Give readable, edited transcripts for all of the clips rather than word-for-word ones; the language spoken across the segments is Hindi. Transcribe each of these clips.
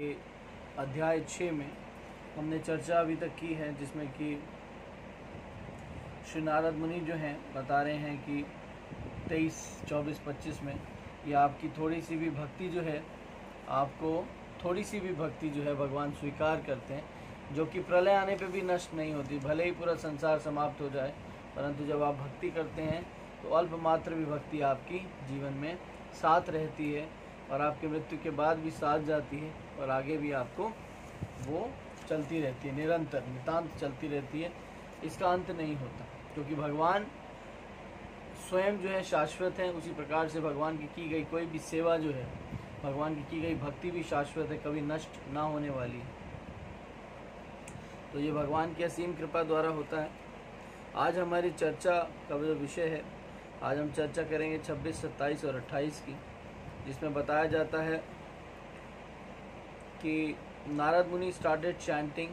ये अध्याय 6 में हमने चर्चा अभी तक की है, जिसमें कि श्री नारद मुनि जो हैं बता रहे हैं कि 23, 24, 25 में ये आपकी थोड़ी सी भी भक्ति जो है, आपको थोड़ी सी भी भक्ति जो है भगवान स्वीकार करते हैं, जो कि प्रलय आने पे भी नष्ट नहीं होती। भले ही पूरा संसार समाप्त हो जाए, परंतु जब आप भक्ति करते हैं तो अल्प मात्र भी भक्ति आपकी जीवन में साथ रहती है और आपके मृत्यु के बाद भी साथ जाती है और आगे भी आपको वो चलती रहती है, निरंतर नितांत चलती रहती है। इसका अंत नहीं होता, क्योंकि भगवान स्वयं जो है शाश्वत है। उसी प्रकार से भगवान की गई कोई भी सेवा जो है, भगवान की गई भक्ति भी शाश्वत है, कभी नष्ट ना होने वाली है। तो ये भगवान की असीम कृपा द्वारा होता है। आज हमारी चर्चा का जो विषय है, आज हम चर्चा करेंगे 26, 27 और 28 की, जिसमें बताया जाता है कि Narad Muni started chanting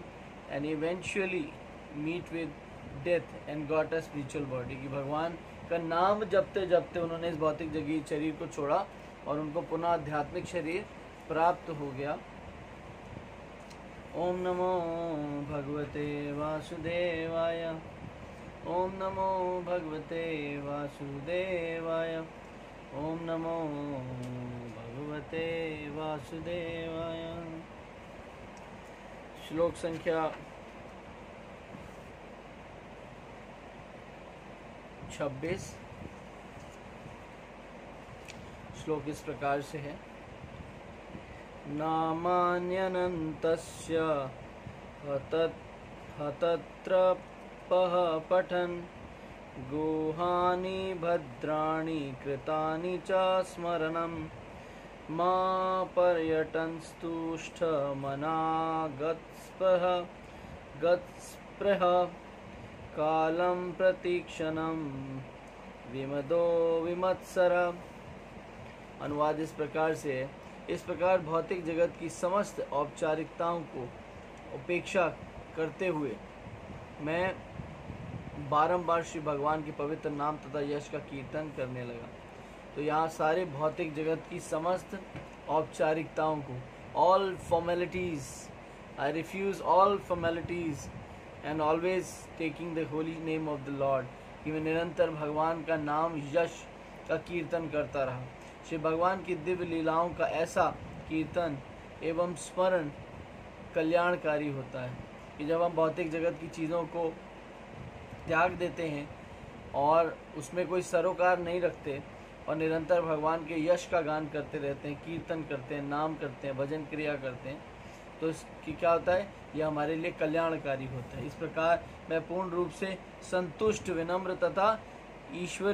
and eventually meet with death and got a spiritual body. कि भगवान का नाम जपते जपते उन्होंने इस भौतिक जगह शरीर को छोड़ा और उनको पुनः आध्यात्मिक शरीर प्राप्त हो गया। ओम नमो भगवते वासुदेवाय, ओम नमो भगवते वासुदेवाय, ओम नमो भगवते वासुदेवाय। श्लोक संख्या 26। श्लोक इस प्रकार से है। नामान्यनन्तस्य हतत्रपः पठन् गुहानि भद्राणि कृतानि च स्मरणं मा पर्यटनस्तुष्टमना गत्स्पृह कालं प्रतीक्षणं विमदो विमत्सर। अनुवाद इस प्रकार से है। इस प्रकार भौतिक जगत की समस्त औपचारिकताओं को उपेक्षा करते हुए मैं बारंबार श्री भगवान के पवित्र नाम तथा यश का कीर्तन करने लगा। तो यहाँ सारे भौतिक जगत की समस्त औपचारिकताओं को, all formalities, I refuse all formalities and always taking the holy name of the lord, कि मैं निरंतर भगवान का नाम यश का कीर्तन करता रहा। श्री भगवान की दिव्य लीलाओं का ऐसा कीर्तन एवं स्मरण कल्याणकारी होता है कि जब हम भौतिक जगत की चीज़ों को त्याग देते हैं और उसमें कोई सरोकार नहीं रखते और निरंतर भगवान के यश का गान करते रहते हैं, कीर्तन करते हैं, नाम करते हैं, भजन क्रिया करते हैं, तो इसकी क्या होता है, यह हमारे लिए कल्याणकारी होता है। इस प्रकार मैं पूर्ण रूप से संतुष्ट, विनम्र तथा ईश्वर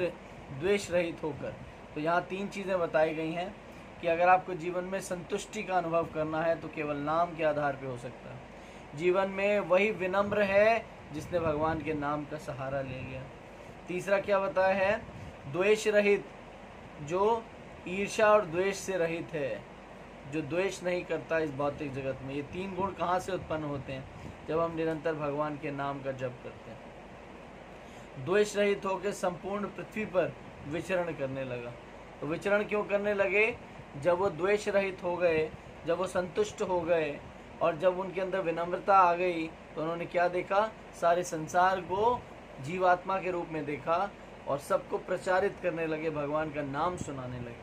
द्वेष रहित होकर, तो यहाँ 3 चीज़ें बताई गई हैं कि अगर आपको जीवन में संतुष्टि का अनुभव करना है तो केवल नाम के आधार पे हो सकता है। जीवन में वही विनम्र है जिसने भगवान के नाम का सहारा ले लिया। तीसरा क्या बताया है, द्वेष रहित, जो ईर्ष्या और द्वेष से रहित है, जो द्वेष नहीं करता इस भौतिक जगत में। ये 3 गुण कहाँ से उत्पन्न होते हैं, जब हम निरंतर भगवान के नाम का जप करते हैं। द्वेष रहित होकर संपूर्ण पृथ्वी पर विचरण करने लगा। तो विचरण क्यों करने लगे, जब वो द्वेष रहित हो गए, जब वो संतुष्ट हो गए और जब उनके अंदर विनम्रता आ गई, तो उन्होंने क्या देखा, सारे संसार को जीवात्मा के रूप में देखा और सबको प्रचारित करने लगे, भगवान का नाम सुनाने लगे।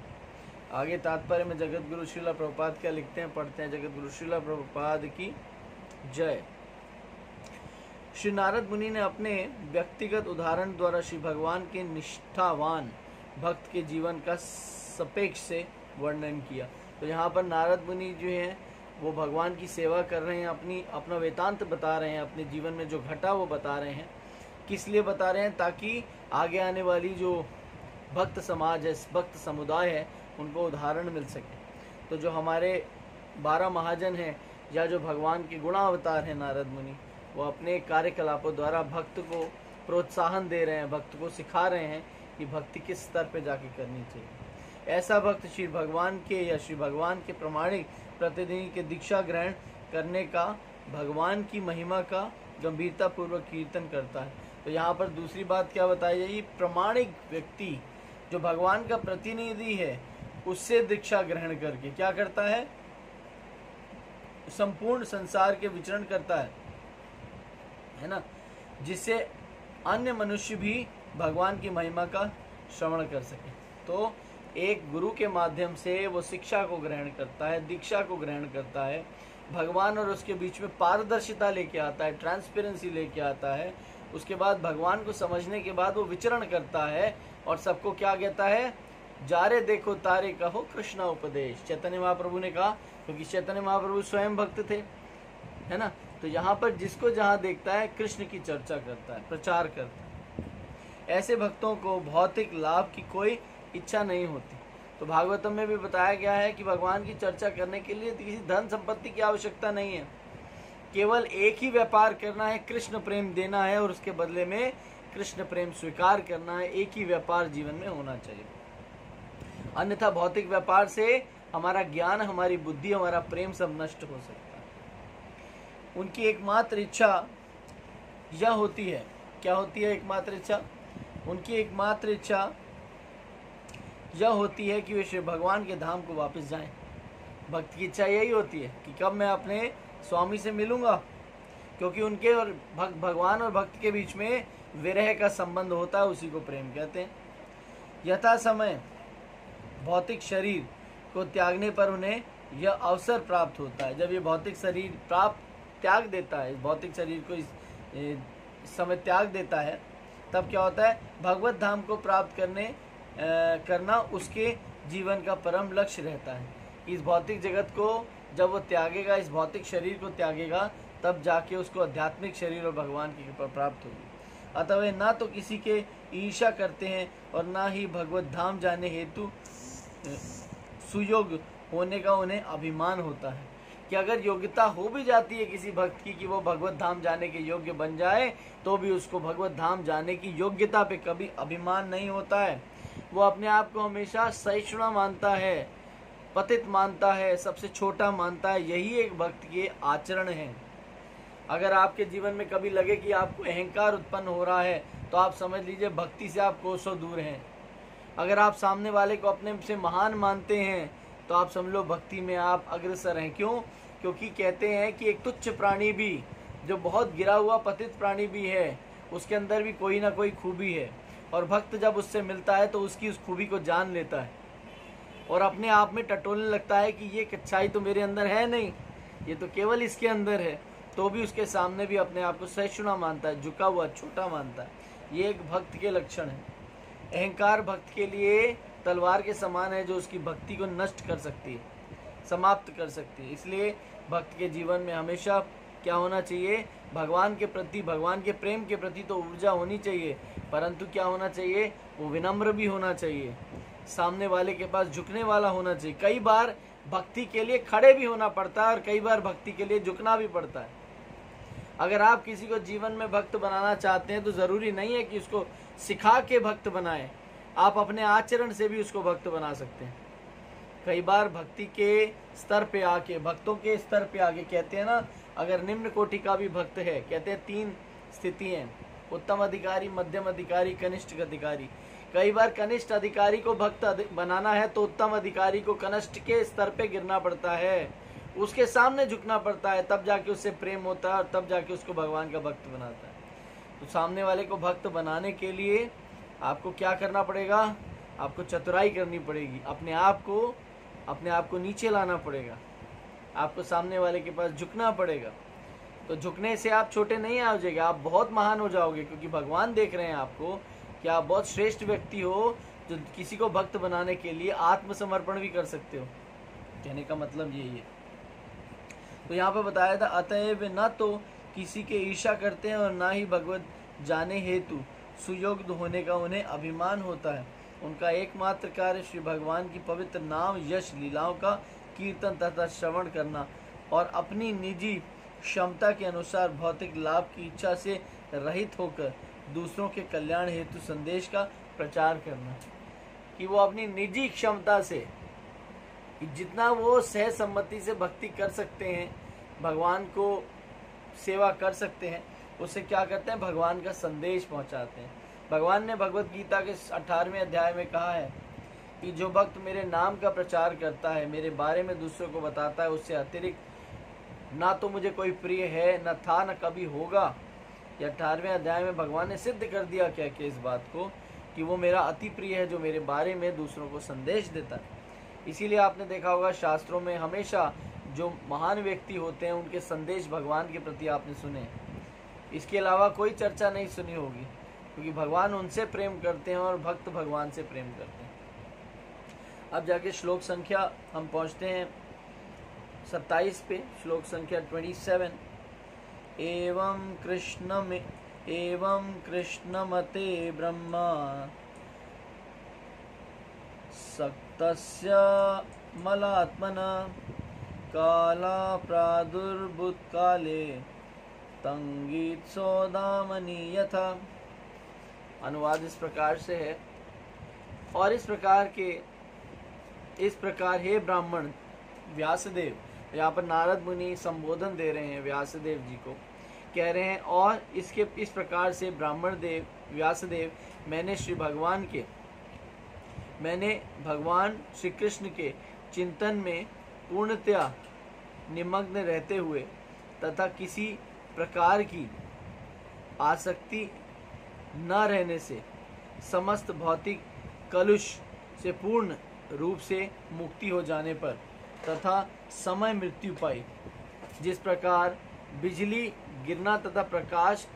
आगे तात्पर्य में जगत गुरु श्रीला प्रभुपाद क्या लिखते हैं, पढ़ते हैं। जगत गुरु श्रीला प्रभुपाद की जय। श्री नारद मुनि ने अपने व्यक्तिगत उदाहरण द्वारा श्री भगवान के निष्ठावान भक्त के जीवन का सापेक्ष से वर्णन किया। तो यहाँ पर नारद मुनि जो हैं वो भगवान की सेवा कर रहे हैं, अपना वेदांत बता रहे हैं, अपने जीवन में जो घटा वो बता रहे हैं। किस लिए बता रहे हैं, ताकि आगे आने वाली जो भक्त समाज है, भक्त समुदाय है, उनको उदाहरण मिल सके। तो जो हमारे 12 महाजन हैं या जो भगवान के गुणावतार हैं नारद मुनि, वो अपने कार्यकलापों द्वारा भक्त को प्रोत्साहन दे रहे हैं, भक्त को सिखा रहे हैं कि भक्ति किस स्तर पे जाके करनी चाहिए। ऐसा भक्त श्री भगवान के या श्री भगवान के प्रमाणिक प्रतिनिधि के दीक्षा ग्रहण करने का, भगवान की महिमा का गंभीरता पूर्वक कीर्तन करता है। तो यहाँ पर दूसरी बात क्या बताई जाएगी, प्रमाणिक व्यक्ति जो भगवान का प्रतिनिधि है उससे दीक्षा ग्रहण करके क्या करता है, संपूर्ण संसार के विचरण करता है ना, जिससे अन्य मनुष्य भी भगवान की महिमा का श्रवण कर सके। तो एक गुरु के माध्यम से वो शिक्षा को ग्रहण करता है, दीक्षा को ग्रहण करता है, भगवान और उसके बीच में पारदर्शिता लेके आता है, ट्रांसपेरेंसी लेके आता है। उसके बाद भगवान को समझने के बाद वो विचरण करता है और सबको क्या कहता है, जारे देखो तारे कहो कृष्णा उपदेश। चैतन्य महाप्रभु ने कहा, क्योंकि चैतन्य महाप्रभु स्वयं भक्त थे, है ना। तो यहाँ पर जिसको जहाँ देखता है कृष्ण की चर्चा करता है, प्रचार करता है। ऐसे भक्तों को भौतिक लाभ की कोई इच्छा नहीं होती। तो भागवतम में भी बताया गया है कि भगवान की चर्चा करने के लिए किसी धन संपत्ति की आवश्यकता नहीं है, केवल एक ही व्यापार करना है, कृष्ण प्रेम देना है और उसके बदले में कृष्ण प्रेम स्वीकार करना है। एक ही व्यापार जीवन में होना चाहिए, अन्यथा भौतिक व्यापार से हमारा ज्ञान, हमारी बुद्धि, हमारा प्रेम सब नष्ट हो सकता है। उनकी एकमात्र इच्छा यह होती है, क्या होती है एकमात्र इच्छा? उनकी एकमात्र इच्छा यह होती है कि वे श्री भगवान के धाम को वापस जाएं। भक्त की इच्छा यही होती है कि कब मैं अपने स्वामी से मिलूंगा, क्योंकि उनके और भगवान और भक्त के बीच में विरह का संबंध होता है, उसी को प्रेम कहते हैं। यथा समय भौतिक शरीर को त्यागने पर उन्हें यह अवसर प्राप्त होता है। जब ये भौतिक शरीर त्याग देता है, इस भौतिक शरीर को इस समय त्याग देता है, तब क्या होता है, भगवत धाम को प्राप्त करना उसके जीवन का परम लक्ष्य रहता है। इस भौतिक जगत को जब वो त्यागेगा, इस भौतिक शरीर को त्यागेगा, तब जाके उसको आध्यात्मिक शरीर और भगवान की कृपा प्राप्त होगी। अतः वे ना तो किसी के ईर्ष्या करते हैं और ना ही भगवत धाम जाने हेतु सुयोग होने का उन्हें अभिमान होता है। कि अगर योग्यता हो भी जाती है किसी भक्त की कि वो भगवत धाम जाने के योग्य बन जाए, तो भी उसको भगवत धाम जाने की योग्यता पे कभी अभिमान नहीं होता है। वो अपने आप को हमेशा सहिष्णु मानता है, पतित मानता है, सबसे छोटा मानता है। यही एक भक्त के आचरण है। अगर आपके जीवन में कभी लगे कि आपको अहंकार उत्पन्न हो रहा है, तो आप समझ लीजिए भक्ति से आप कोसों दूर हैं। अगर आप सामने वाले को अपने से महान मानते हैं, तो आप समझ लो भक्ति में आप अग्रसर हैं। क्यों? क्योंकि कहते हैं कि एक तुच्छ प्राणी भी, जो बहुत गिरा हुआ पतित प्राणी भी है, उसके अंदर भी कोई ना कोई खूबी है, और भक्त जब उससे मिलता है तो उसकी उस खूबी को जान लेता है और अपने आप में टटोलने लगता है कि ये अच्छाई तो मेरे अंदर है नहीं, ये तो केवल इसके अंदर है। तो भी उसके सामने भी अपने आप को सहिष्णु मानता है, झुका हुआ, छोटा मानता है। ये एक भक्त के लक्षण है। अहंकार भक्त के लिए तलवार के समान है, जो उसकी भक्ति को नष्ट कर सकती है, समाप्त कर सकती है। इसलिए भक्त के जीवन में हमेशा क्या होना चाहिए, भगवान के प्रति, भगवान के प्रेम के प्रति तो ऊर्जा होनी चाहिए, परंतु क्या होना चाहिए, वो विनम्र भी होना चाहिए, सामने वाले के पास झुकने वाला होना चाहिए। कई बार भक्ति के लिए खड़े भी होना पड़ता है और कई बार भक्ति के लिए झुकना भी पड़ता है। अगर आप किसी को जीवन में भक्त बनाना चाहते हैं, तो जरूरी नहीं है कि उसको सिखा के भक्त बनाएं, आप अपने आचरण से भी उसको भक्त बना सकते हैं। कई बार भक्ति के स्तर पे आके, भक्तों के स्तर पे आके, कहते हैं ना, अगर निम्न कोटि का भी भक्त है, कहते हैं 3 स्थिति हैं, उत्तम अधिकारी, मध्यम अधिकारी, कनिष्ठ अधिकारी। कई बार कनिष्ठ अधिकारी को भक्त बनाना है तो उत्तम अधिकारी को कनिष्ठ के स्तर पे गिरना पड़ता है, उसके सामने झुकना पड़ता है, तब जाके उससे प्रेम होता है और तब जाके उसको भगवान का भक्त बनाता है। तो सामने वाले को भक्त बनाने के लिए आपको क्या करना पड़ेगा, आपको चतुराई करनी पड़ेगी, अपने आप को नीचे लाना पड़ेगा, आपको सामने वाले के पास झुकना पड़ेगा। तो झुकने से आप छोटे नहीं हो जाएंगे, आप बहुत महान हो जाओगे, क्योंकि भगवान देख रहे हैं आपको कि आप बहुत श्रेष्ठ व्यक्ति हो, जो किसी को भक्त बनाने के लिए आत्मसमर्पण भी कर सकते हो। कहने का मतलब यही है। तो यहाँ पर बताया था, अतएव न तो किसी के ईर्ष्या करते हैं और ना ही भगवत जाने हेतु सुयोग्य होने का उन्हें अभिमान होता है। उनका एकमात्र कार्य श्री भगवान की पवित्र नाम, यश, लीलाओं का कीर्तन तथा श्रवण करना और अपनी निजी क्षमता के अनुसार भौतिक लाभ की इच्छा से रहित होकर दूसरों के कल्याण हेतु संदेश का प्रचार करना। कि वो अपनी निजी क्षमता से, जितना वो सहसम्मति से भक्ति कर सकते हैं, भगवान को सेवा कर सकते हैं, उससे क्या करते हैं, भगवान का संदेश पहुंचाते हैं। भगवान ने भगवत गीता के 18वें अध्याय में कहा है कि जो भक्त मेरे नाम का प्रचार करता है, मेरे बारे में दूसरों को बताता है, उससे अतिरिक्त ना तो मुझे कोई प्रिय है, न था, न कभी होगा। या 18वें अध्याय में भगवान ने सिद्ध कर दिया क्या कि इस बात को कि वो मेरा अति प्रिय है, जो मेरे बारे में दूसरों को संदेश देता है। इसीलिए आपने देखा होगा शास्त्रों में हमेशा जो महान व्यक्ति होते हैं उनके संदेश भगवान के प्रति आपने सुने। इसके अलावा कोई चर्चा नहीं सुनी होगी, क्योंकि भगवान उनसे प्रेम करते हैं और भक्त भगवान से प्रेम करते हैं। अब जाके श्लोक संख्या हम पहुंचते हैं 27 पे, श्लोक संख्या 27। एवं कृष्णमते ब्रह्मा सक्तस्य मलात्मना काला प्रादुर्भूतकाले तंगीत सौदामनी यथा। अनुवाद इस प्रकार से है, और इस प्रकार हे ब्राह्मण व्यासदेव, यहाँ पर नारद मुनि संबोधन दे रहे हैं व्यासदेव जी को, कह रहे हैं और इस प्रकार से ब्राह्मण देव व्यासदेव मैंने भगवान श्री कृष्ण के चिंतन में पूर्णतया निमग्न रहते हुए तथा किसी प्रकार की आसक्ति न रहने से समस्त भौतिक कलुष से पूर्ण रूप से मुक्ति हो जाने पर तथा समय मृत्यु पाई, जिस प्रकार बिजली गिरना तथा प्रकाश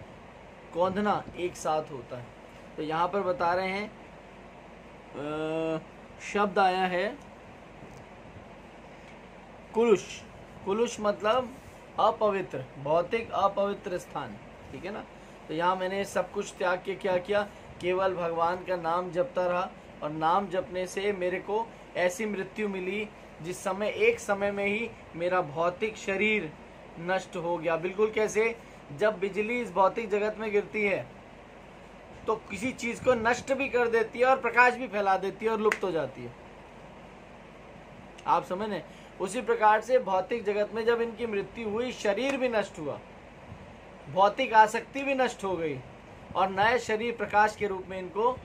कौंधना एक साथ होता है। तो यहाँ पर बता रहे हैं शब्द आया है कुलुष। कुलुष मतलब अपवित्र, भौतिक अपवित्र स्थान, ठीक है ना। तो यहाँ मैंने सब कुछ त्याग के क्या किया, केवल भगवान का नाम जपता रहा, और नाम जपने से मेरे को ऐसी मृत्यु मिली जिस समय एक समय में ही मेरा भौतिक शरीर नष्ट हो गया। बिल्कुल कैसे, जब बिजली इस भौतिक जगत में गिरती है तो किसी चीज को नष्ट भी कर देती है और प्रकाश भी फैला देती है और लुप्त हो जाती है, आप समझ रहे। उसी प्रकार से भौतिक जगत में जब इनकी मृत्यु हुई, शरीर भी नष्ट हुआ, भौतिक आसक्ति भी नष्ट हो गई, और नए शरीर प्रकाश के रूप में इनको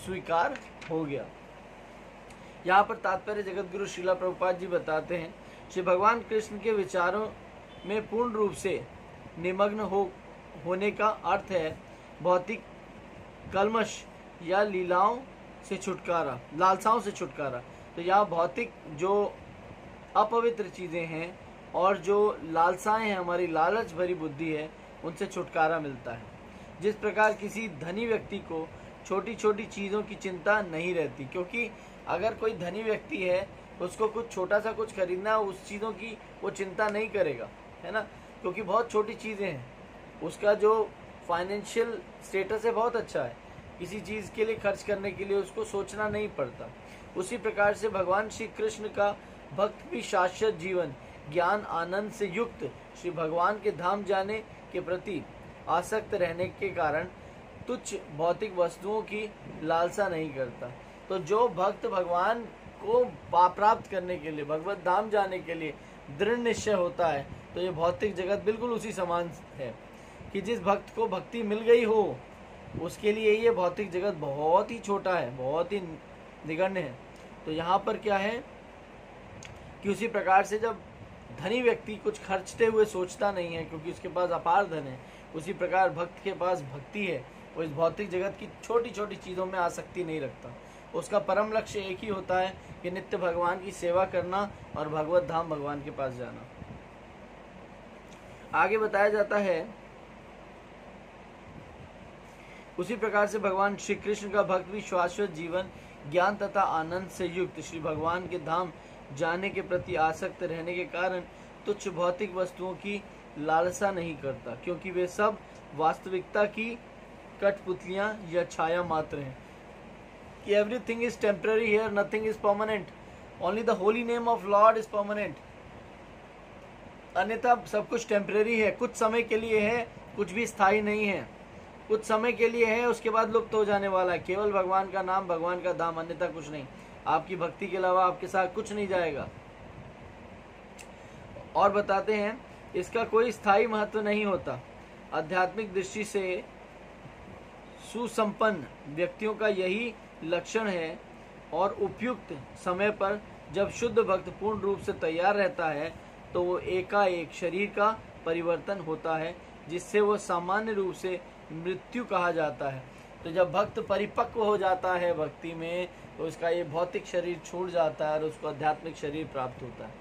स्वीकार हो गया। यहाँ पर तात्पर्य जगत गुरु श्रीला प्रभुपाद जी बताते हैं, श्री भगवान कृष्ण के विचारों में पूर्ण रूप से निमग्न होने का अर्थ है भौतिक कलमश या लालसाओं से छुटकारा। तो यहाँ भौतिक जो अपवित्र चीजें हैं और जो लालसाएं हैं, हमारी लालच भरी बुद्धि है, उनसे छुटकारा मिलता है। जिस प्रकार किसी धनी व्यक्ति को छोटी छोटी चीज़ों की चिंता नहीं रहती, क्योंकि अगर कोई धनी व्यक्ति है उसको कुछ छोटा सा कुछ खरीदना, उस चीज़ों की वो चिंता नहीं करेगा, है ना, क्योंकि बहुत छोटी चीज़ें हैं, उसका जो फाइनेंशियल स्टेटस है बहुत अच्छा है, किसी चीज़ के लिए खर्च करने के लिए उसको सोचना नहीं पड़ता। उसी प्रकार से भगवान श्री कृष्ण का भक्त भी शाश्वत जीवन ज्ञान आनंद से युक्त श्री भगवान के धाम जाने के प्रति आसक्त रहने के कारण तुच्छ भौतिक वस्तुओं की लालसा नहीं करता। तो जो भक्त भगवान को प्राप्त करने के लिए, भगवत धाम जाने के लिए दृढ़ निश्चय होता है, तो ये भौतिक जगत बिल्कुल उसी समान है कि जिस भक्त को भक्ति मिल गई हो उसके लिए ये भौतिक जगत बहुत ही छोटा है, बहुत ही निगण्य है। तो यहाँ पर क्या है कि उसी प्रकार से जब धनी व्यक्ति कुछ खर्चते हुए सोचता नहीं है क्योंकि उसके पास अपार धन है, उसी प्रकार भक्त के पास भक्ति है, वो इस भौतिक जगत की छोटी छोटी चीज़ों में आसक्ति नहीं रखता। उसका परम लक्ष्य एक ही होता है कि नित्य भगवान की सेवा करना और भगवत धाम भगवान के पास जाना। आगे बताया जाता है, उसी प्रकार से भगवान श्री कृष्ण का भक्त भी शाश्वत जीवन ज्ञान तथा आनंद से युक्त श्री भगवान के धाम जाने के प्रति आसक्त रहने के कारण तुच्छ भौतिक वस्तुओं की लालसा नहीं करता, क्योंकि वे सब वास्तविकता की कठपुतलियां या छाया मात्र हैं। कि everything is temporary here, nothing is permanent, only the holy name of Lord is permanent. अन्यथा सब कुछ टेम्पररी है, कुछ समय के लिए है, कुछ भी स्थायी नहीं है, कुछ समय के लिए है, उसके बाद लुप्त हो जाने वाला है। केवल भगवान का नाम, भगवान का धाम, अन्यथा कुछ नहीं। आपकी भक्ति के अलावा आपके साथ कुछ नहीं जाएगा। और बताते हैं, इसका कोई स्थायी महत्व नहीं होता। आध्यात्मिक दृष्टि से सुसंपन्न व्यक्तियों का यही लक्षण है, और उपयुक्त समय पर जब शुद्ध भक्त पूर्ण रूप से तैयार रहता है तो वो एकाएक शरीर का परिवर्तन होता है, जिससे वो सामान्य रूप से मृत्यु कहा जाता है। तो जब भक्त परिपक्व हो जाता है भक्ति में, तो उसका ये भौतिक शरीर छूट जाता है और उसको आध्यात्मिक शरीर प्राप्त होता है।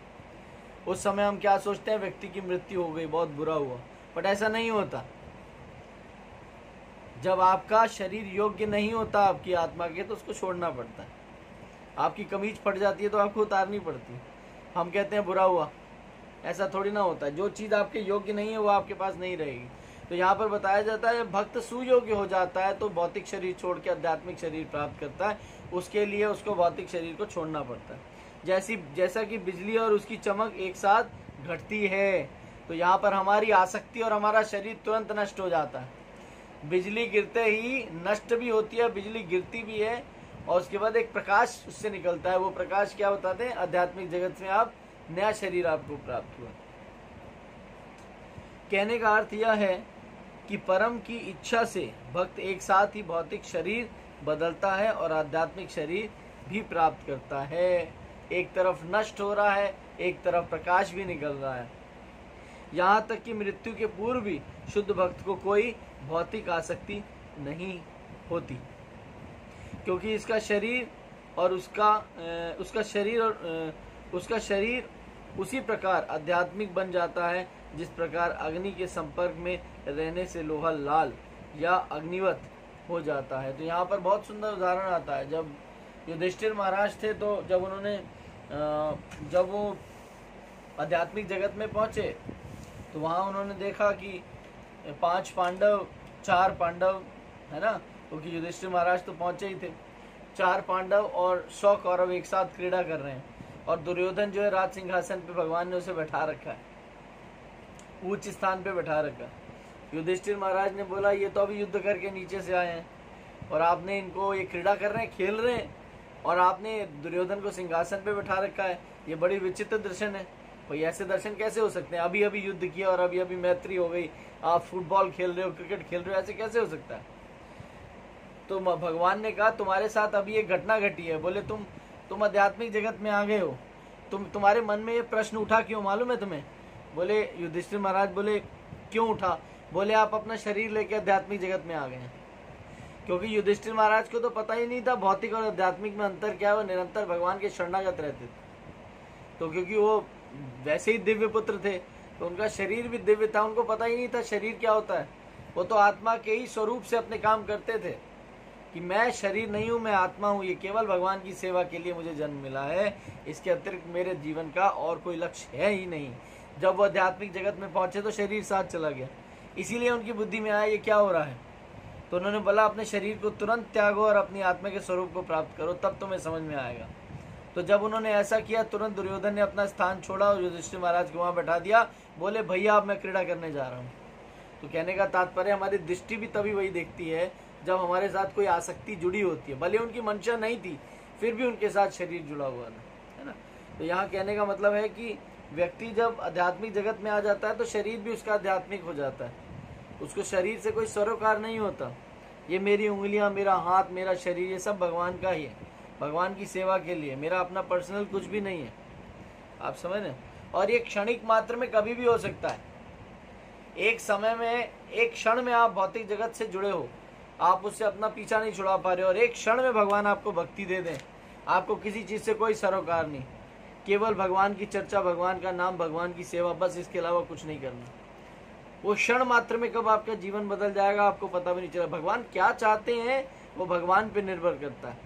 उस समय हम क्या सोचते हैं, व्यक्ति की मृत्यु हो गई, बहुत बुरा हुआ, बट ऐसा नहीं होता। जब आपका शरीर योग्य नहीं होता आपकी आत्मा के, तो उसको छोड़ना पड़ता है। आपकी कमीज फट जाती है तो आपको उतारनी पड़ती है। हम कहते हैं बुरा हुआ, ऐसा थोड़ी ना होता है। जो चीज़ आपके योग्य नहीं है वो आपके पास नहीं रहेगी। तो यहाँ पर बताया जाता है भक्त सुयोग्य हो जाता है तो भौतिक शरीर छोड़ के आध्यात्मिक शरीर प्राप्त करता है। उसके लिए उसको भौतिक शरीर को छोड़ना पड़ता है। जैसा कि बिजली और उसकी चमक एक साथ घटती है, तो यहाँ पर हमारी आसक्ति और हमारा शरीर तुरंत नष्ट हो जाता है। बिजली गिरते ही नष्ट भी होती है, बिजली गिरती भी है, और उसके बाद एक प्रकाश उससे निकलता है। वो प्रकाश क्या बताते हैं, आध्यात्मिक जगत में आप नया शरीर आपको प्राप्त हुआ। कहने का अर्थ यह है कि परम की इच्छा से भक्त एक साथ ही भौतिक शरीर बदलता है और आध्यात्मिक शरीर भी प्राप्त करता है। एक तरफ नष्ट हो रहा है, एक तरफ प्रकाश भी निकल रहा है। यहाँ तक कि मृत्यु के पूर्व भी शुद्ध भक्त को कोई भौतिक आसक्ति नहीं होती, क्योंकि इसका शरीर और उसका शरीर उसी प्रकार आध्यात्मिक बन जाता है जिस प्रकार अग्नि के संपर्क में रहने से लोहा लाल या अग्निवत हो जाता है। तो यहाँ पर बहुत सुंदर उदाहरण आता है। जब युधिष्ठिर महाराज थे, तो जब वो आध्यात्मिक जगत में पहुंचे, तो वहाँ उन्होंने देखा कि 5 पांडव 4 पांडव है ना, क्योंकि युधिष्ठिर महाराज तो पहुंचे ही थे। 4 पांडव और 100 कौरव एक साथ क्रीड़ा कर रहे हैं, और दुर्योधन जो है राज सिंहासन पे भगवान ने उसे बैठा रखा है, उच्च स्थान पे बैठा रखा है। युधिष्ठिर महाराज ने बोला ये तो अभी युद्ध करके नीचे से आए हैं, और आपने इनको, ये क्रीड़ा कर रहे हैं, खेल रहे हैं, और आपने दुर्योधन को सिंहासन पे बैठा रखा है। ये बड़ी विचित्र दर्शन है। भाई ऐसे दर्शन कैसे हो सकते हैं? अभी अभी युद्ध किया और अभी अभी मैत्री हो गई, आप फुटबॉल खेल रहे हो, क्रिकेट खेल रहे हो, ऐसे कैसे हो सकता है? तो भगवान ने कहा तुम्हारे साथ अभी एक घटना घटी है। बोले तुम आध्यात्मिक जगत में आ गए हो, तुम्हारे मन में ये प्रश्न उठा क्यों, मालूम है तुम्हें? बोले युधिष्ठिर महाराज बोले क्यों उठा? बोले आप अपना शरीर लेके आध्यात्मिक जगत में आ गए हैं। क्योंकि युधिष्ठिर महाराज को तो पता ही नहीं था भौतिक और आध्यात्मिक में अंतर क्या है। वो निरंतर भगवान के शरणागत रहते थे। तो क्योंकि वो वैसे ही दिव्य पुत्र थे, तो उनका शरीर भी दिव्य था, उनको पता ही नहीं था शरीर क्या होता है। वो तो आत्मा के ही स्वरूप से अपने काम करते थे कि मैं शरीर नहीं हूँ, मैं आत्मा हूँ, ये केवल भगवान की सेवा के लिए मुझे जन्म मिला है, इसके अतिरिक्त मेरे जीवन का और कोई लक्ष्य है ही नहीं। जब वो आध्यात्मिक जगत में पहुंचे तो शरीर साथ चला गया, इसीलिए उनकी बुद्धि में आया ये क्या हो रहा है। तो उन्होंने बोला अपने शरीर को तुरंत त्यागो और अपनी आत्मा के स्वरूप को प्राप्त करो, तब तुम्हें समझ में आएगा। तो जब उन्होंने ऐसा किया, तुरंत दुर्योधन ने अपना स्थान छोड़ा और युधिष्ठिर महाराज को वहाँ बैठा दिया। बोले भैया अब मैं क्रीड़ा करने जा रहा हूँ। तो कहने का तात्पर्य हमारी दृष्टि भी तभी वही देखती है जब हमारे साथ कोई आसक्ति जुड़ी होती है। भले उनकी मंशा नहीं थी, फिर भी उनके साथ शरीर जुड़ा हुआ था, है ना। तो यहाँ कहने का मतलब है कि व्यक्ति जब आध्यात्मिक जगत में आ जाता है तो शरीर भी उसका आध्यात्मिक हो जाता है। उसको शरीर से कोई सरोकार नहीं होता। ये मेरी उंगलियां, मेरा हाथ, मेरा शरीर, ये सब भगवान का ही है, भगवान की सेवा के लिए, मेरा अपना पर्सनल कुछ भी नहीं है। आप समझ रहे? और ये क्षणिक मात्र में कभी भी हो सकता है। एक समय में, एक क्षण में आप भौतिक जगत से जुड़े हो, आप उससे अपना पीछा नहीं छुड़ा पा रहे हो, और एक क्षण में भगवान आपको भक्ति दे दें, आपको किसी चीज से कोई सरोकार नहीं, केवल भगवान की चर्चा, भगवान का नाम, भगवान की सेवा, बस इसके अलावा कुछ नहीं करना। वो क्षण मात्र में कब आपका जीवन बदल जाएगा आपको पता भी नहीं चला। भगवान क्या चाहते हैं वो भगवान पे निर्भर करता है।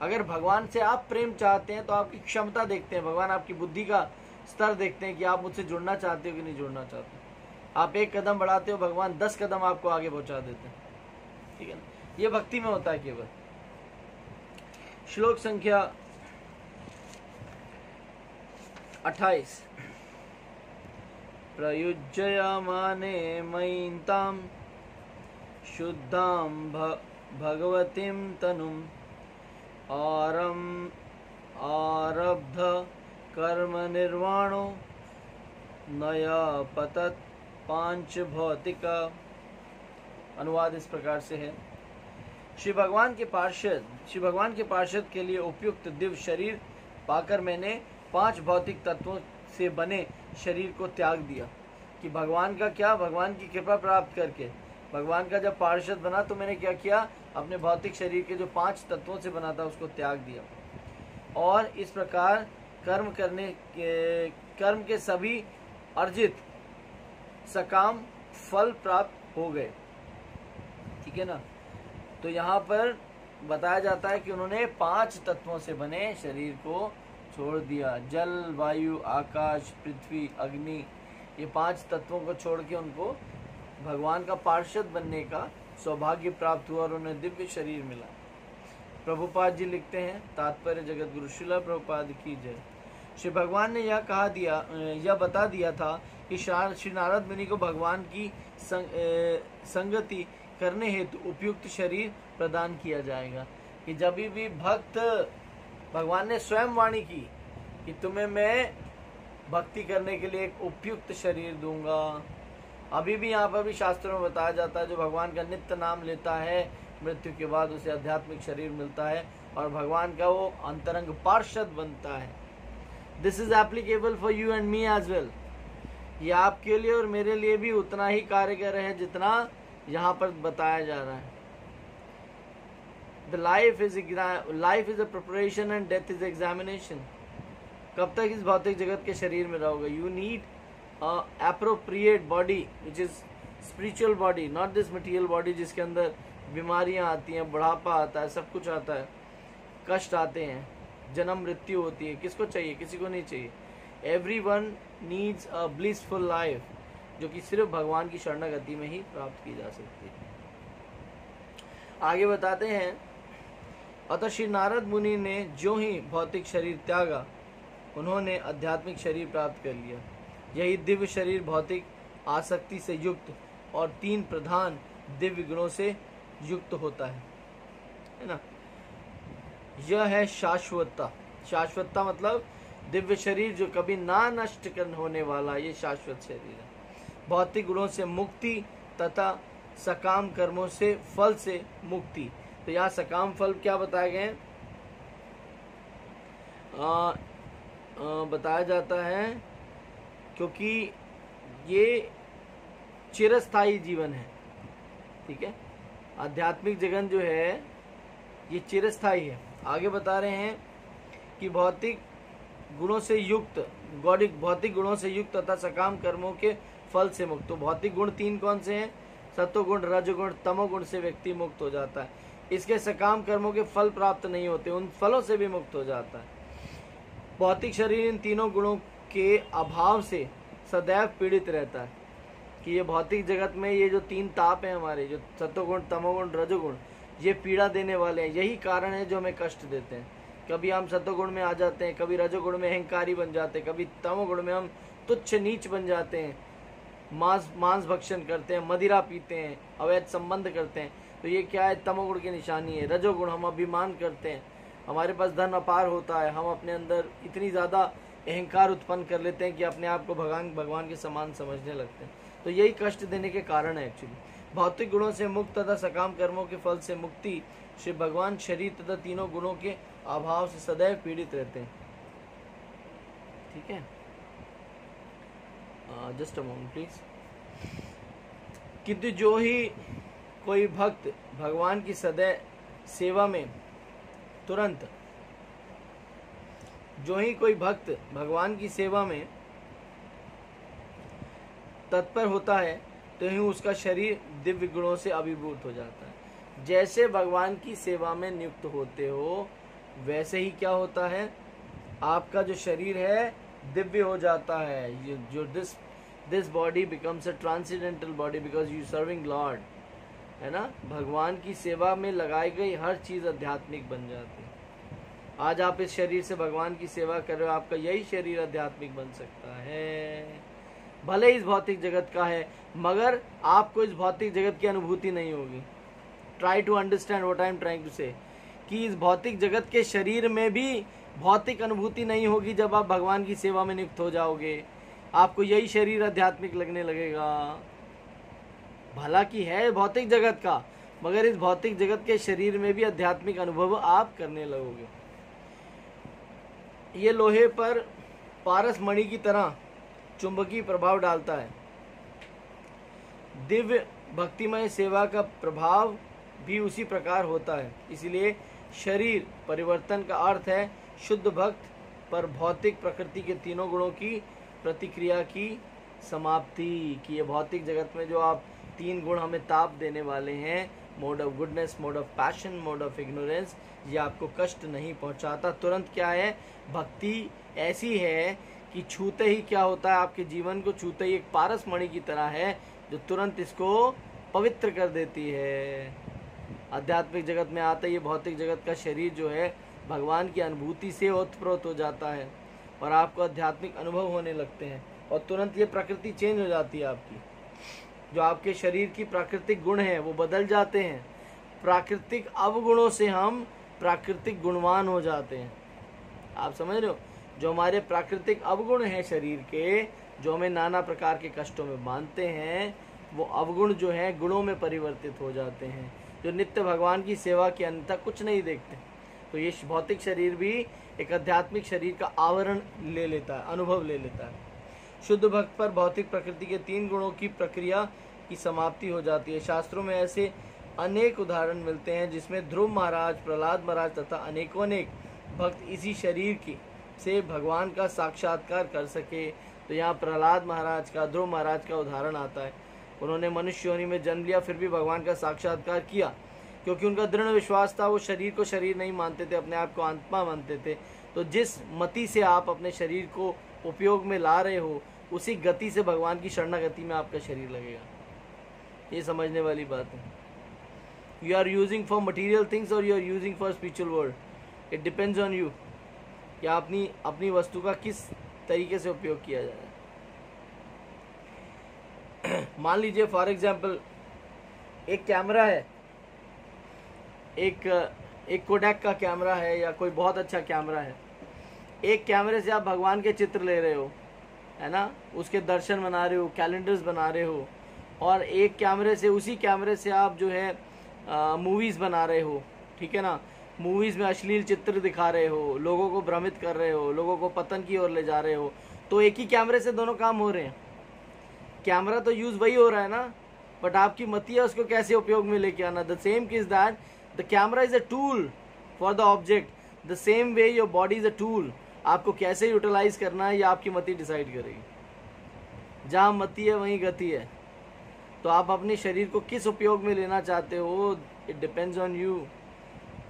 अगर भगवान से आप प्रेम चाहते हैं तो आपकी क्षमता देखते हैं, भगवान आपकी बुद्धि का स्तर देखते हैं कि आप मुझसे जुड़ना चाहते हो कि नहीं जुड़ना चाहते। आप 1 कदम बढ़ाते हो, भगवान 10 कदम आपको आगे पहुंचा देते हैं, ठीक है ना। ये भक्ति में होता है केवल। श्लोक संख्या 28। प्रयुज्यमाने मयिन्तां शुद्धां भगवतीं तनुम् आरब्ध कर्म निर्वाणो नया पतत पांच भौतिका। अनुवाद इस प्रकार से है। श्री भगवान के पार्षद के लिए उपयुक्त दिव्य शरीर पाकर मैंने 5 भौतिक तत्वों से बने शरीर को त्याग दिया कि भगवान का क्या, भगवान की कृपा प्राप्त करके भगवान का जब पार्षद बना तो मैंने क्या किया, अपने भौतिक शरीर के जो 5 तत्वों से बना था उसको त्याग दिया, और इस प्रकार कर्म के सभी अर्जित सकाम फल प्राप्त हो गए। ठीक है ना। तो यहाँ पर बताया जाता है कि उन्होंने 5 तत्वों से बने शरीर को छोड़ दिया। जल, वायु, आकाश, पृथ्वी, अग्नि, ये 5 तत्वों को छोड़ के उनको भगवान का पार्षद बनने का सौभाग्य प्राप्त हुआ और उन्हें दिव्य शरीर मिला। प्रभुपाद जी लिखते हैं, तात्पर्य जगत गुरु श्रील प्रभुपाद की जय। श्री भगवान ने यह बता दिया था कि श्री नारद मुनि को भगवान की संगति करने हेतु उपयुक्त शरीर प्रदान किया जाएगा। कि जब भी भक्त, भगवान ने स्वयं वाणी की कि तुम्हें मैं भक्ति करने के लिए एक उपयुक्त शरीर दूंगा। अभी भी यहाँ पर भी शास्त्रों में बताया जाता है, जो भगवान का नित्य नाम लेता है मृत्यु के बाद उसे आध्यात्मिक शरीर मिलता है और भगवान का वो अंतरंग पार्षद बनता है। This is applicable for you and me as well. ये आपके लिए और मेरे लिए भी उतना ही कार्यकर है जितना यहाँ पर बताया जा रहा है। The life is a preparation and death is examination. कब तक इस भौतिक जगत के शरीर में रहोगे? You need a appropriate body which is spiritual body, not this material body जिसके अंदर बीमारियां आती हैं, बुढ़ापा आता है, सब कुछ आता है, कष्ट आते हैं, जन्म मृत्यु होती है। किसको चाहिए? किसी को नहीं चाहिए। Everyone needs a blissful life, जो कि सिर्फ भगवान की शरणागति में ही प्राप्त की जा सकती है। आगे बताते हैं, अतः श्री नारद मुनि ने जो ही भौतिक शरीर त्यागा, उन्होंने आध्यात्मिक शरीर प्राप्त कर लिया। यही दिव्य शरीर भौतिक आसक्ति से युक्त और 3 प्रधान दिव्य गुणों से युक्त होता है ना। यह है शाश्वतता। शाश्वतता मतलब दिव्य शरीर जो कभी ना नष्ट होने वाला, ये शाश्वत शरीर है। भौतिक गुणों से मुक्ति तथा सकाम कर्मों से फल से मुक्ति। तो यहाँ सकाम फल क्या बताए गए हैं? बताया जाता है क्योंकि ये चिरस्थायी जीवन है। ठीक है, आध्यात्मिक जगत जो है ये चिरस्थायी है। आगे बता रहे हैं कि भौतिक गुणों से युक्त तथा सकाम कर्मों के फल से मुक्त। तो भौतिक गुण 3 कौन से हैं? सत्वगुण, रजगुण, तमोगुण से व्यक्ति मुक्त हो जाता है। इसके सकाम कर्मों के फल प्राप्त नहीं होते, उन फलों से भी मुक्त हो जाता है। भौतिक शरीर इन तीनों गुणों के अभाव से सदैव पीड़ित रहता है। कि ये भौतिक जगत में ये जो 3 ताप हैं हमारे, जो सत्वगुण, तमोगुण, रजोगुण, ये पीड़ा देने वाले हैं। यही कारण है जो हमें कष्ट देते हैं। कभी हम सत्वगुण में आ जाते हैं, कभी रजोगुण में अहंकारी बन जाते हैं, कभी तमोगुण में हम तुच्छ नीच बन जाते हैं, मांस भक्षण करते हैं, मदिरा पीते हैं, अवैध संबंध करते हैं। तो ये क्या है? तमोगुण की निशानी है। रजोगुण, हम अभिमान करते हैं, हमारे पास धन अपार होता है, हम अपने अंदर इतनी ज़्यादा अहंकार उत्पन्न कर लेते हैं कि अपने आप को भगवान के समान समझने लगते हैं। तो यही कष्ट देने के कारण है एक्चुअली। भौतिक गुणों से मुक्त तथा सकाम कर्मों के फल से मुक्ति। श्री भगवान शरीर तथा तीनों गुणों के अभाव से सदैव पीड़ित रहते हैं। ठीक है, जस्ट अ मोमेंट प्लीज। किंतु जो ही कोई भक्त भगवान की सदैव सेवा में तुरंत, जो ही कोई भक्त भगवान की सेवा में तत्पर होता है, तो ही उसका शरीर दिव्य गुणों से अभिभूत हो जाता है। जैसे भगवान की सेवा में नियुक्त होते हो, वैसे ही क्या होता है? आपका जो शरीर है दिव्य हो जाता है। जो this body becomes a transcendental body because you serving Lord, है ना। भगवान की सेवा में लगाई गई हर चीज आध्यात्मिक बन जाती है। आज आप इस शरीर से भगवान की सेवा कर रहे हो, आपका यही शरीर आध्यात्मिक बन सकता है। भले इस भौतिक जगत का है, मगर आपको इस भौतिक जगत की अनुभूति नहीं होगी। Try to understand what I am trying to say, कि इस भौतिक जगत के शरीर में भी भौतिक अनुभूति नहीं होगी। जब आप भगवान की सेवा में नियुक्त हो जाओगे, आपको यही शरीर आध्यात्मिक लगने लगेगा। भला की है भौतिक जगत का, मगर इस भौतिक जगत के शरीर में भी आध्यात्मिक अनुभव आप करने लगोगे। ये लोहे पर पारस मणि की तरह चुंबकीय प्रभाव डालता है। दिव्य भक्तिमय सेवा का प्रभाव भी उसी प्रकार होता है। इसलिए शरीर परिवर्तन का अर्थ है शुद्ध भक्त पर भौतिक प्रकृति के तीनों गुणों की प्रतिक्रिया की समाप्ति। कि ये भौतिक जगत में जो आप तीन गुण हमें ताप देने वाले हैं, mode of goodness, mode of passion, mode of ignorance, ये आपको कष्ट नहीं पहुंचाता। तुरंत क्या है, भक्ति ऐसी है कि छूते ही क्या होता है, आपके जीवन को छूते ही एक पारस मणि की तरह है जो तुरंत इसको पवित्र कर देती है। आध्यात्मिक जगत में आते ही भौतिक जगत का शरीर जो है भगवान की अनुभूति से ओतप्रोत हो जाता है और आपको आध्यात्मिक अनुभव होने लगते हैं और तुरंत ये प्रकृति चेंज हो जाती है आपकी। जो आपके शरीर की प्राकृतिक गुण हैं वो बदल जाते हैं। प्राकृतिक अवगुणों से हम प्राकृतिक गुणवान हो जाते हैं। आप समझ रहे हो, जो हमारे प्राकृतिक अवगुण हैं शरीर के, जो हमें नाना प्रकार के कष्टों में बांधते हैं, वो अवगुण जो हैं गुणों में परिवर्तित हो जाते हैं, जो नित्य भगवान की सेवा के अंत कुछ नहीं देखते। तो ये भौतिक शरीर भी एक आध्यात्मिक शरीर का आवरण ले लेता है, अनुभव ले लेता है। शुद्ध भक्त पर भौतिक प्रकृति के तीन गुणों की प्रक्रिया की समाप्ति हो जाती है। शास्त्रों में ऐसे अनेक उदाहरण मिलते हैं जिसमें ध्रुव महाराज, प्रहलाद महाराज तथा अनेकों भक्त इसी शरीर की से भगवान का साक्षात्कार कर सके। तो यहाँ प्रहलाद महाराज का, ध्रुव महाराज का उदाहरण आता है। उन्होंने मनुष्य योनि में जन्म लिया, फिर भी भगवान का साक्षात्कार किया क्योंकि उनका दृढ़ विश्वास था। वो शरीर को शरीर नहीं मानते थे, अपने आप को आत्मा मानते थे। तो जिस मति से आप अपने शरीर को उपयोग में ला रहे हो, उसी गति से भगवान की शरणागति में आपका शरीर लगेगा। ये समझने वाली बात है। You are using for material things और you are using for spiritual world, it depends on you कि अपनी वस्तु का किस तरीके से उपयोग किया जाए। मान लीजिए फॉर एग्जाम्पल एक कैमरा है, एक कोडैक का कैमरा है या कोई बहुत अच्छा कैमरा है। एक कैमरे से आप भगवान के चित्र ले रहे हो, है ना, उसके दर्शन बना रहे हो, कैलेंडर्स बना रहे हो, और एक कैमरे से, उसी कैमरे से आप जो है मूवीज़ बना रहे हो, ठीक है ना। मूवीज़ में अश्लील चित्र दिखा रहे हो, लोगों को भ्रमित कर रहे हो, लोगों को पतन की ओर ले जा रहे हो। तो एक ही कैमरे से दोनों काम हो रहे हैं। कैमरा तो यूज़ वही हो रहा है ना, बट आपकी मति है उसको कैसे उपयोग में लेके आना। The same is that the camera is a tool for the object, the same way your body is a tool. आपको कैसे यूटिलाइज करना है ये आपकी मति डिसाइड करेगी। जहाँ मति है वहीं गति है। तो आप अपने शरीर को किस उपयोग में लेना चाहते हो, इट डिपेंड्स ऑन यू,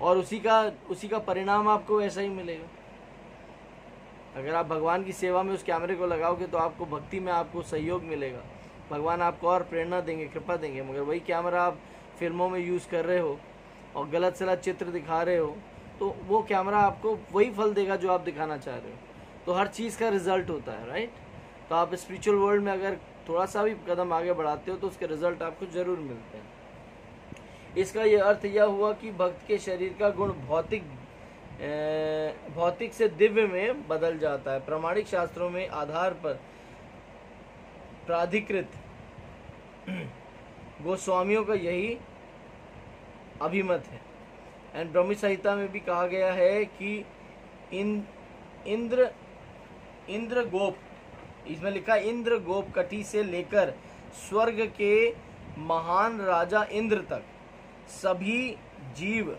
और उसी का परिणाम आपको वैसा ही मिलेगा। अगर आप भगवान की सेवा में उस कैमरे को लगाओगे तो आपको भक्ति में आपको सहयोग मिलेगा, भगवान आपको और प्रेरणा देंगे, कृपा देंगे। मगर वही कैमरा आप फिल्मों में यूज़ कर रहे हो और गलत सलत चित्र दिखा रहे हो, तो वो कैमरा आपको वही फल देगा जो आप दिखाना चाह रहे हो। तो हर चीज़ का रिजल्ट होता है, राइट। तो आप स्पिरिचुअल वर्ल्ड में अगर थोड़ा सा भी कदम आगे बढ़ाते हो तो उसके रिजल्ट आपको ज़रूर मिलते हैं। इसका ये अर्थ यह हुआ कि भक्त के शरीर का गुण भौतिक से दिव्य में बदल जाता है। प्रामाणिक शास्त्रों में आधार पर प्राधिकृत गोस्वामियों का यही अभिमत है। एंड ब्रह्म संहिता में भी कहा गया है कि इंद्र गोप, इसमें लिखा इंद्र गोप कटी से लेकर स्वर्ग के महान राजा इंद्र तक सभी जीव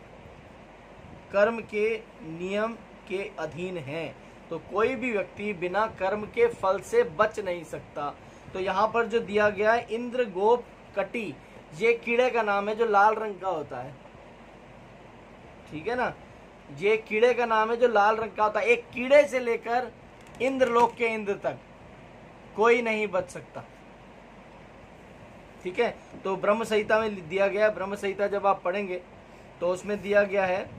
कर्म के नियम के अधीन हैं। तो कोई भी व्यक्ति बिना कर्म के फल से बच नहीं सकता। तो यहाँ पर जो दिया गया है इंद्र गोप कटी, ये कीड़े का नाम है जो लाल रंग का होता है, ठीक है ना। ये कीड़े का नाम है जो लाल रंग का होता है। एक कीड़े से लेकर इंद्रलोक के इंद्र तक कोई नहीं बच सकता, ठीक है। तो ब्रह्म संहिता में दिया गया है। ब्रह्म संहिता जब आप पढ़ेंगे तो उसमें दिया गया है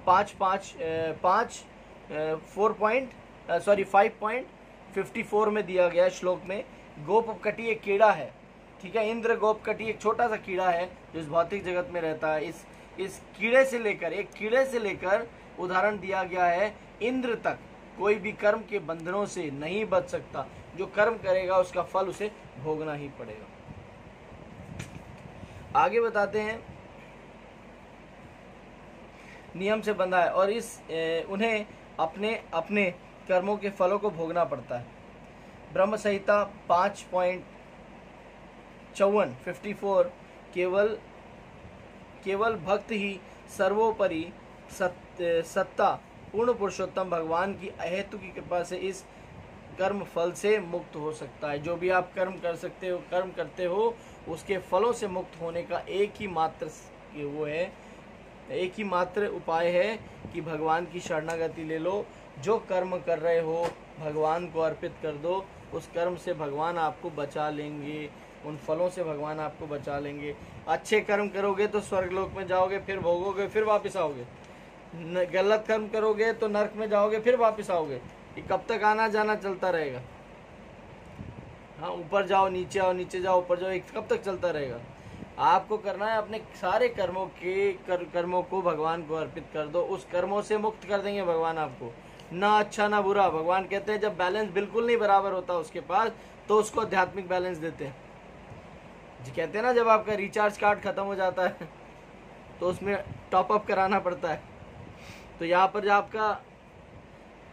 5.54 में दिया गया है श्लोक में, गोपकटी एक कीड़ा है, ठीक है। इंद्र गोपकटी एक छोटा सा कीड़ा है जो इस भौतिक जगत में रहता है। इस कीड़े से लेकर उदाहरण दिया गया है इंद्र तक कोई भी कर्म के बंधनों से नहीं बच सकता। जो कर्म करेगा उसका फल उसे भोगना ही पड़ेगा। आगे बताते हैं, नियम से बंधा है और उन्हें अपने कर्मों के फलों को भोगना पड़ता है। ब्रह्म संहिता 5.54 केवल भक्त ही सर्वोपरि सत्ता पूर्ण पुरुषोत्तम भगवान की अहेतु की कृपा से इस कर्म फल से मुक्त हो सकता है। जो भी आप कर्म करते हो उसके फलों से मुक्त होने का एक ही मात्र उपाय है कि भगवान की शरणागति ले लो। जो कर्म कर रहे हो भगवान को अर्पित कर दो, उस कर्म से भगवान आपको बचा लेंगे, उन फलों से भगवान आपको बचा लेंगे। अच्छे कर्म करोगे तो स्वर्गलोक में जाओगे, फिर भोगोगे, फिर वापस आओगे। गलत कर्म करोगे तो नरक में जाओगे, फिर वापस आओगे। ये कब तक आना जाना चलता रहेगा? हाँ, ऊपर जाओ नीचे आओ, नीचे जाओ ऊपर जाओ, कब तक चलता रहेगा? आपको करना है अपने सारे कर्मों को भगवान को अर्पित कर दो। उस कर्मों से मुक्त कर देंगे भगवान आपको, ना अच्छा ना बुरा। भगवान कहते हैं जब बैलेंस बिल्कुल नहीं बराबर होता उसके पास, तो उसको आध्यात्मिक बैलेंस देते हैं जी। कहते हैं ना, जब आपका रिचार्ज कार्ड खत्म हो जाता है तो उसमें टॉप अप कराना पड़ता है। तो यहाँ पर जो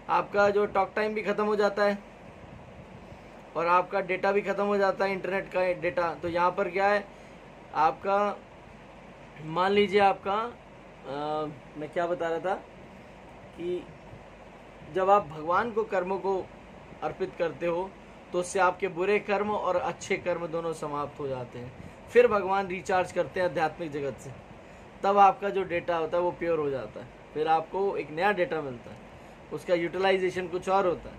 आपका जो टॉक टाइम भी खत्म हो जाता है और आपका डेटा भी खत्म हो जाता है, इंटरनेट का डेटा। तो यहाँ पर क्या है, आपका मान लीजिए मैं क्या बता रहा था कि जब आप भगवान को कर्मों को अर्पित करते हो तो उससे आपके बुरे कर्म और अच्छे कर्म दोनों समाप्त हो जाते हैं। फिर भगवान रिचार्ज करते हैं आध्यात्मिक जगत से, तब आपका जो डेटा होता है वो प्योर हो जाता है। फिर आपको एक नया डेटा मिलता है, उसका यूटिलाइजेशन कुछ और होता है।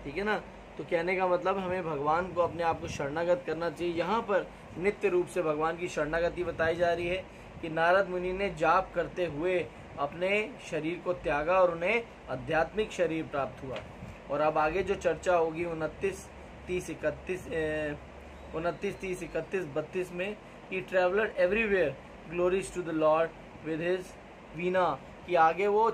ठीक है ना? तो कहने का मतलब हमें भगवान को अपने आप को शरणागत करना चाहिए। यहाँ पर नित्य रूप से भगवान की शरणागति बताई जा रही है कि नारद मुनि ने जाप करते हुए अपने शरीर को त्यागा और उन्हें आध्यात्मिक शरीर प्राप्त हुआ। और अब आगे जो चर्चा होगी 29, 30, 31, 32 में, he traveller everywhere glories to the lord with his veena, कि आगे वो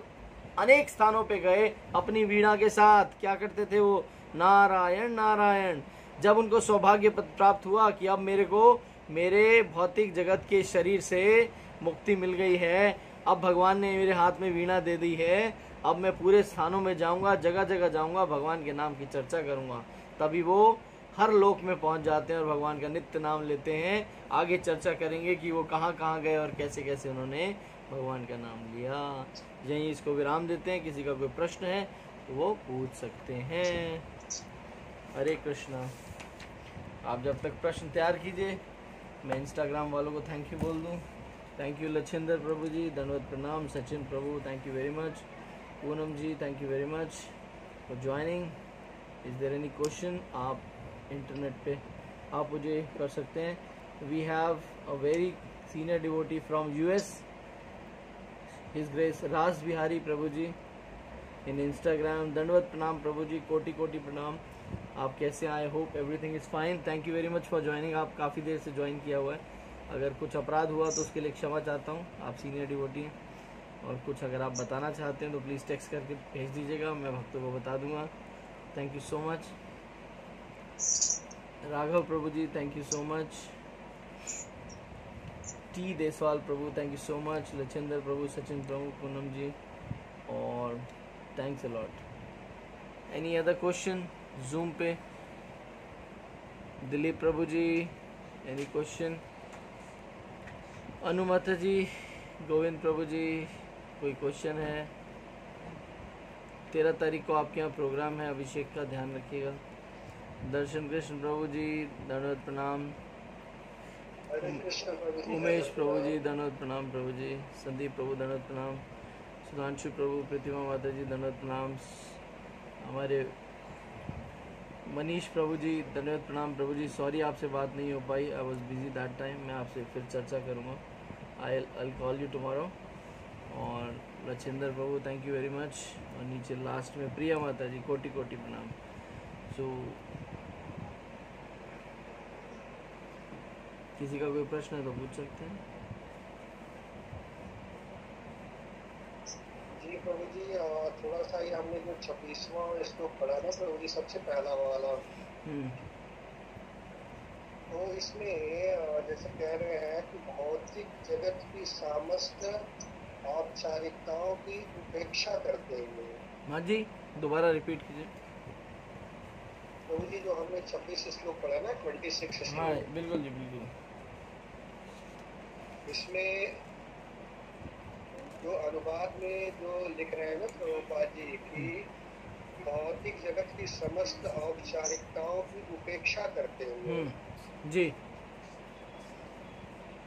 अनेक स्थानों पे गए अपनी वीणा के साथ। क्या करते थे वो? नारायण नारायण। जब उनको सौभाग्य प्राप्त हुआ कि अब मेरे को मेरे भौतिक जगत के शरीर से मुक्ति मिल गई है, अब भगवान ने मेरे हाथ में वीणा दे दी है, अब मैं पूरे स्थानों में जाऊंगा, जगह जगह जाऊंगा, भगवान के नाम की चर्चा करूंगा। तभी वो हर लोक में पहुंच जाते हैं और भगवान का नित्य नाम लेते हैं। आगे चर्चा करेंगे कि वो कहाँ कहाँ गए और कैसे कैसे उन्होंने भगवान का नाम लिया। यहीं इसको विराम देते हैं। किसी का कोई प्रश्न है तो वो पूछ सकते हैं। हरे कृष्णा। आप जब तक प्रश्न तैयार कीजिए, मैं इंस्टाग्राम वालों को थैंक यू बोल दूं। थैंक यू लच्छिंदर प्रभु जी, धन्यवाद प्रणाम। Sachin Prabhu thank you very much. Poonam ji thank you very much for joining. Is there any question? आप इंटरनेट पे आप मुझे कर सकते हैं। We have a very senior devotee from US, his grace Ras Bihari Prabhu ji in Instagram. दंडवत प्रणाम प्रभु जी, कोटि कोटि प्रणाम। आप कैसे आए? Hope everything is fine. Thank you very much for joining. आप काफ़ी देर से ज्वाइन किया हुआ है। अगर कुछ अपराध हुआ तो उसके लिए क्षमा चाहता हूँ। आप सीनियर डिवोटी हैं और कुछ अगर आप बताना चाहते हैं तो प्लीज़ टेक्स्ट करके भेज दीजिएगा, मैं भक्तों को बता दूंगा। Thank you so much. Raghav Prabhu ji thank you so much. T Deswal Prabhu thank you so much. Lachhinder Prabhu, Sachin Prabhu, Poonam ji, और thanks a lot. Any other question zoom पे? Dilip Prabhu ji any question? अनुमता जी, गोविंद प्रभु जी कोई क्वेश्चन है? 13 तारीख को आपके यहाँ प्रोग्राम है अभिषेक का, ध्यान रखिएगा। दर्शन कृष्ण प्रभु जी धन्यवाद प्रणाम। उमेश प्रभु जी धन्यवाद प्रणाम प्रभु जी। संदीप प्रभु धन्यवाद प्रणाम। सुधांशु प्रभु, प्रतिमा माता जी धन्यवाद प्रणाम। हमारे मनीष प्रभु जी धन्यवाद प्रणाम प्रभु जी। सॉरी आपसे बात नहीं हो पाई, I was busy that time. मैं आपसे फिर चर्चा करूँगा। I call you tomorrow. और Lachhinder Prabhu thank you very much. और नीचे लास्ट में प्रिया माता जी कोटि कोटि प्रणाम। सो किसी का कोई प्रश्न है तो पूछ सकते हैं। जी प्रभु जी, थोड़ा सा ही हमने जो 26वां श्लोक पढ़ा ना प्रभु जी, सबसे पहला वाला, तो इसमें जैसे कह रहे हैं कि भौतिक जगत की समस्त औपचारिकताओं की उपेक्षा करते हुए। हाँ जी, दोबारा रिपीट कीजिए। प्रभु जी जो हमने 26 श्लोक पढ़ा ना, 26 हाँ श्लोक, बिल्कुल जी बिल्कुल। इसमें जो अनुवाद में जो लिख रहे हैं ना प्रभुपाद जी की भौतिक जगत की समस्त औपचारिकताओं की उपेक्षा करते हुए, जी।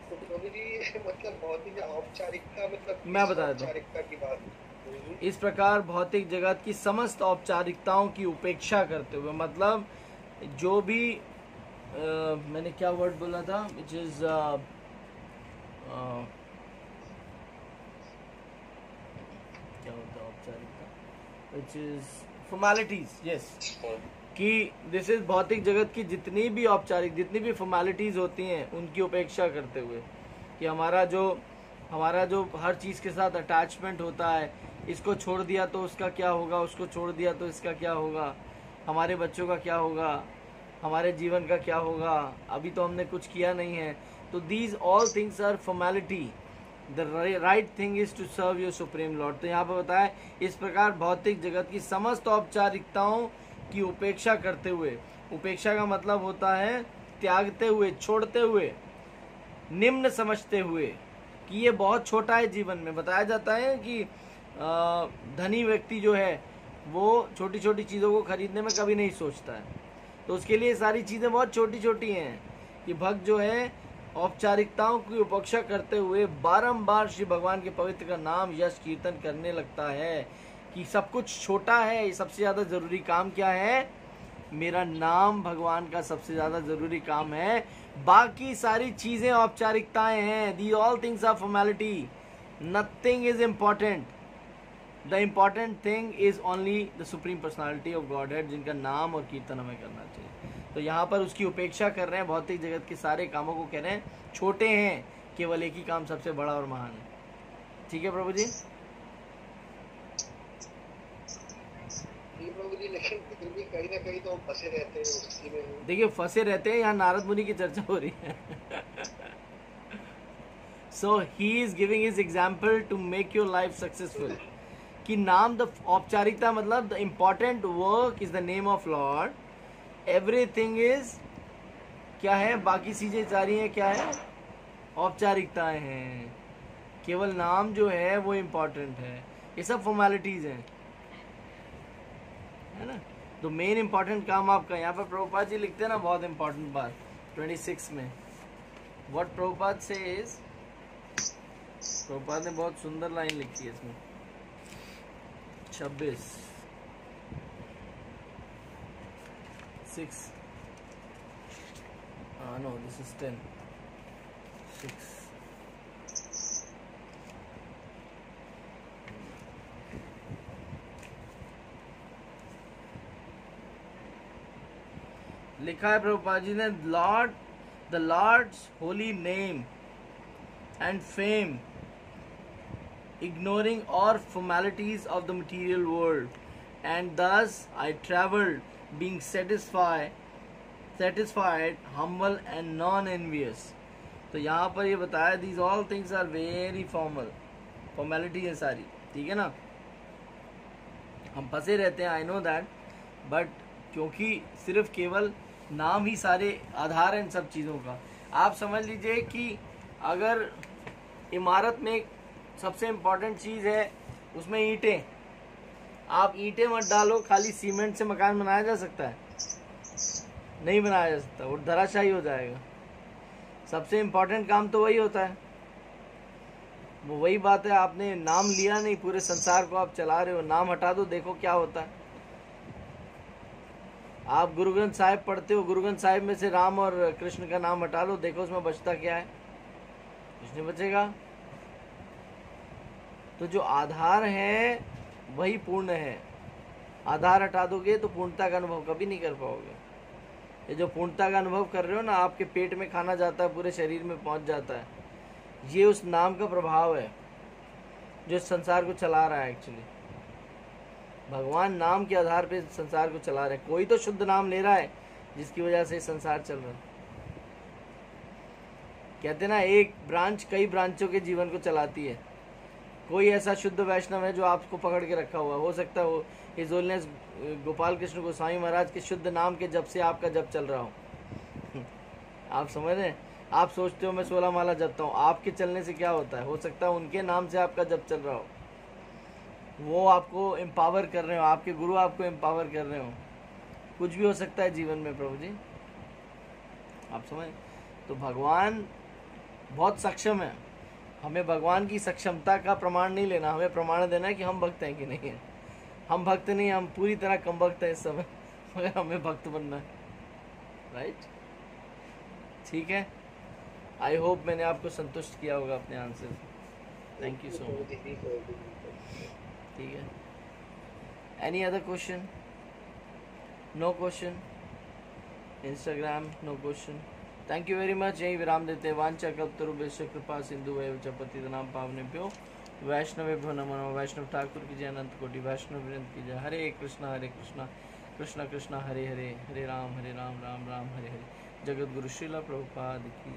तो प्रभु जी मतलब भौतिक औपचारिकता मतलब मैं किस बता देता हूँ। औपचारिकता की बात है? इस प्रकार भौतिक जगत की समस्त औपचारिकताओं की उपेक्षा करते हुए, मतलब जो भी मैंने क्या वर्ड बोला था, विच इज क्या होता है औपचारिकता, विच इज फॉर्मेलिटीज, यस, कि दिस इज भौतिक जगत की जितनी भी औपचारिक, जितनी भी फॉर्मेलिटीज होती हैं उनकी उपेक्षा करते हुए, कि हमारा जो हर चीज़ के साथ अटैचमेंट होता है, इसको छोड़ दिया तो उसका क्या होगा, उसको छोड़ दिया तो इसका क्या होगा, हमारे बच्चों का क्या होगा, हमारे जीवन का क्या होगा, अभी तो हमने कुछ किया नहीं है। तो these all things are formality, the right thing is to serve your supreme lord. तो यहाँ पर बताया, इस प्रकार भौतिक जगत की समस्त औपचारिकताओं की उपेक्षा करते हुए, उपेक्षा का मतलब होता है त्यागते हुए, छोड़ते हुए, निम्न समझते हुए कि ये बहुत छोटा है। जीवन में बताया जाता है कि धनी व्यक्ति जो है वो छोटी छोटी चीज़ों को खरीदने में कभी नहीं सोचता है, तो उसके लिए सारी चीज़ें बहुत छोटी छोटी हैं। कि भक्त जो है औपचारिकताओं की उपेक्षा करते हुए बारंबार श्री भगवान के पवित्र का नाम यश कीर्तन करने लगता है कि सब कुछ छोटा है, सबसे ज़्यादा ज़रूरी काम क्या है, मेरा नाम भगवान का सबसे ज़्यादा ज़रूरी काम है, बाकी सारी चीज़ें औपचारिकताएं हैं। The all things are formality, nothing is important, the important thing is only the supreme personality of Godhead, जिनका नाम और कीर्तन हमें करना चाहिए। तो यहाँ पर उसकी उपेक्षा कर रहे हैं, भौतिक जगत के सारे कामों को कह रहे हैं छोटे हैं, केवल एक ही काम सबसे बड़ा और महान है। ठीक है प्रभु जी? प्रभु जी, लेकिन फिर भी कहीं ना कहीं तो हम फंसे रहते हैं उसी में। देखिए फंसे रहते हैं, यहाँ नारद मुनि की चर्चा हो रही है। So he is giving his example to make your life successful. कि नाम, द औपचारिकता मतलब the important work is the name of lord, everything is क्या है, बाकी चीजें सारी हैं क्या है, औपचारिकताएं हैं, केवल नाम जो है वो इम्पोर्टेंट है, ये सब फॉर्मेलिटीज हैं, है ना। तो मेन इम्पोर्टेंट काम आपका, यहाँ पर प्रभुपाद जी लिखते हैं ना बहुत इम्पोर्टेंट बात 26 में, व्हाट प्रभुपाद सेज, प्रभुपाद ने बहुत सुंदर लाइन लिखी है इसमें, 26 6 no, this is 10 6 लिखा है प्रभुपाद जी ने, lord, the lord's holy name and fame, ignoring all formalities of the material world, and thus I traveled, being satisfied, humble and non-envious. तो यहाँ पर ये बताया, these all things are very formal, formality है सारी, ठीक है ना। हम फंसे रहते हैं, I know that, but क्योंकि सिर्फ केवल नाम ही सारे आधार हैं इन सब चीज़ों का। आप समझ लीजिए कि अगर इमारत में सबसे इम्पोर्टेंट चीज़ है उसमें ईंटें, आप ईंटें मत डालो, खाली सीमेंट से मकान बनाया जा सकता है? नहीं बनाया जा सकता, वो धराशायी हो जाएगा। सबसे इम्पोर्टेंट काम तो वही होता है। वो वही बात है, आपने नाम लिया नहीं, पूरे संसार को आप चला रहे हो, नाम हटा दो, देखो क्या होता है। आप गुरु ग्रंथ साहिब पढ़ते हो, गुरु ग्रंथ साहिब में से राम और कृष्ण का नाम हटा लो, देखो उसमें बचता क्या है, कुछ नहीं बचेगा। तो जो आधार है वही पूर्ण है, आधार हटा दोगे तो पूर्णता का अनुभव कभी नहीं कर पाओगे। ये जो पूर्णता का अनुभव कर रहे हो ना, आपके पेट में खाना जाता है, पूरे शरीर में पहुंच जाता है, ये उस नाम का प्रभाव है जो इस संसार को चला रहा है। एक्चुअली भगवान नाम के आधार पे संसार को चला रहे हैं। कोई तो शुद्ध नाम ले रहा है जिसकी वजह से संसार चल रहा है। कहते ना, एक ब्रांच कई ब्रांचों के जीवन को चलाती है। कोई ऐसा शुद्ध वैष्णव है जो आपको पकड़ के रखा हुआ हो सकता है वो हिज होलीनेस गोपाल कृष्ण गोस्वामी महाराज के शुद्ध नाम के जप से आपका जप चल रहा हो। आप समझ रहे हैं? आप सोचते हो मैं 16 माला जपता हूँ, आपके चलने से क्या होता है? हो सकता है उनके नाम से आपका जप चल रहा हो, वो आपको एम्पावर कर रहे हो, आपके गुरु आपको एम्पावर कर रहे हो। कुछ भी हो सकता है जीवन में प्रभु जी, आप समझ। तो भगवान बहुत सक्षम है, हमें भगवान की सक्षमता का प्रमाण नहीं लेना, हमें प्रमाण देना है कि हम भक्त हैं कि नहीं है। हम भक्त नहीं, हम पूरी तरह कम भक्त हैं इस समय, मगर हमें भक्त बनना है, राइट? ठीक है, आई होप मैंने आपको संतुष्ट किया होगा अपने आंसर से। Thank you so much. ठीक है, any other question? No question? Instagram no question? Thank you very much. यही विराम देते हैं। वांछा कल्पतरुभ्यश्च कृपा सिंधु च पतितनां पावनेभ्यो वैष्णवेभ्यो नमो नमः। वैष्णव ठाकुर की जय, अनंत कोटि वैष्णव वृंद की जय। हरे कृष्णा कृष्णा कृष्णा हरे हरे, हरे राम राम राम हरे हरे। जगत गुरु श्रील प्रभुपाद की